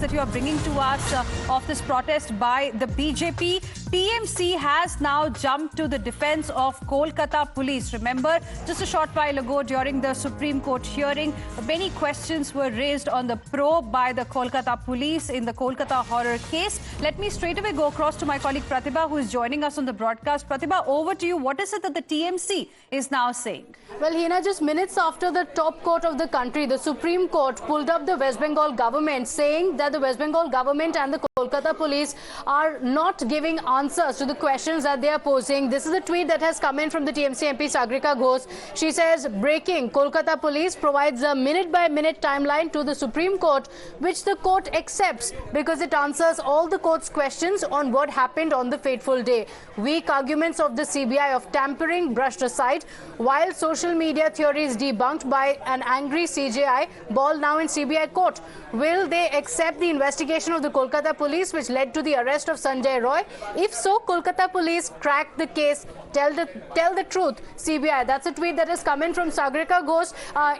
that you are bringing to us of this protest by the BJP. TMC has now jumped to the defense of Kolkata police. Remember, just a short while ago during the Supreme Court hearing, many questions were raised on the probe by the Kolkata police in the Kolkata horror case. Let me straight away go across to my colleague Pratibha, who is joining us on the broadcast. Pratibha, over to you. What is it that the TMC is now saying? Well, Hina, just minutes after the top court of the country, the Supreme Court pulled up the West Bengal government, saying that the West Bengal government and the Kolkata police are not giving answers to the questions that they are posing. This is a tweet that has come in from the TMC MP Sagrika Ghosh. She says, breaking, Kolkata police provides a minute-by-minute timeline to the Supreme Court, which the court accepts because it answers all the court's questions on what happened on the fateful day. Weak arguments of the CBI of tampering brushed aside, while social media theories debunked by an angry CJI, ball now in CBI court. Will they accept the investigation of the Kolkata police which led to the arrest of Sanjay Roy? If so, Kolkata police crack the case. Tell the truth, CBI. That's a tweet that has come in from Sagrika Ghosh.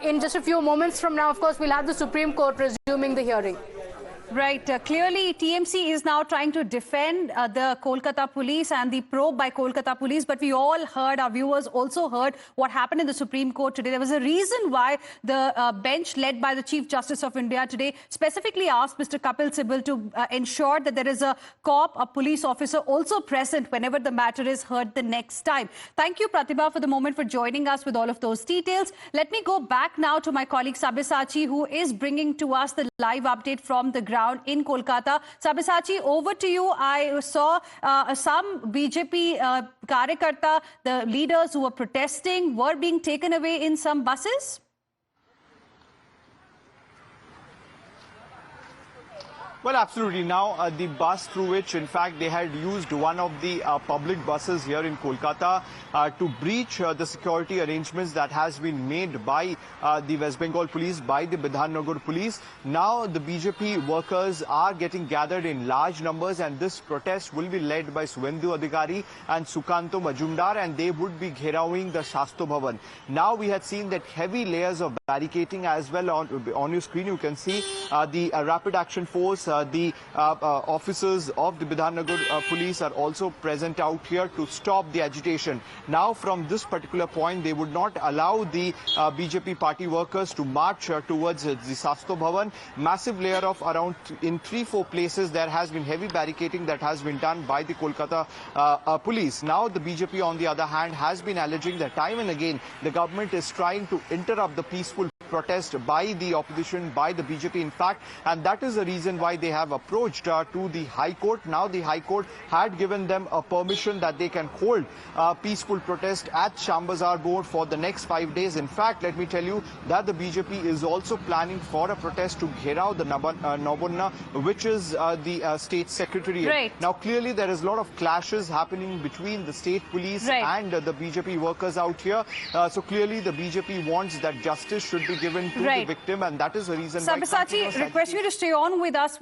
In just a few moments from now, of course, we'll have the Supreme Court resuming the hearing. Right. Clearly, TMC is now trying to defend the Kolkata police and the probe by Kolkata police. But we all heard, our viewers also heard what happened in the Supreme Court today. There was a reason why the bench led by the Chief Justice of India today specifically asked Mr. Kapil Sibal to ensure that there is a cop, a police officer also present whenever the matter is heard the next time. Thank you, Pratibha, for the moment for joining us with all of those details. Let me go back now to my colleague Sabyasachi, who is bringing to us the live update from the ground in Kolkata. Sabyasachi, over to you. I saw some BJP Karyakarta, the leaders who were protesting, were being taken away in some buses. Well, absolutely. Now, the bus through which, in fact, they had used one of the public buses here in Kolkata to breach the security arrangements that has been made by the West Bengal police, by the Bidhannagar police. Now, the BJP workers are getting gathered in large numbers, and this protest will be led by Suvendu Adhikari and Sukanto Majumdar, and they would be gherawing the Shastro Bhavan. Now, we had seen that heavy layers of barricading as well. On your screen, you can see the Rapid Action Force, the officers of the Bidhannagar police are also present out here to stop the agitation. Now, from this particular point, they would not allow the BJP party workers to march towards the Shastro Bhavan. Massive layer of around in 3-4 places there has been heavy barricading that has been done by the Kolkata police. Now, the BJP, on the other hand, has been alleging that time and again the government is trying to interrupt the peaceful protest by the opposition, by the BJP, in fact, and that is the reason why they have approached to the High Court. Now, the High Court had given them a permission that they can hold peaceful protest at Shambazar Board for the next 5 days. In fact, let me tell you that the BJP is also planning for a protest to Gherao the Nabonna, which is the state secretariat. Right. Now, clearly, there is a lot of clashes happening between the state police and the BJP workers out here. So clearly, the BJP wants that justice should be given to the victim, and that is the reason why. Sabyasachi, request you to stay on with us.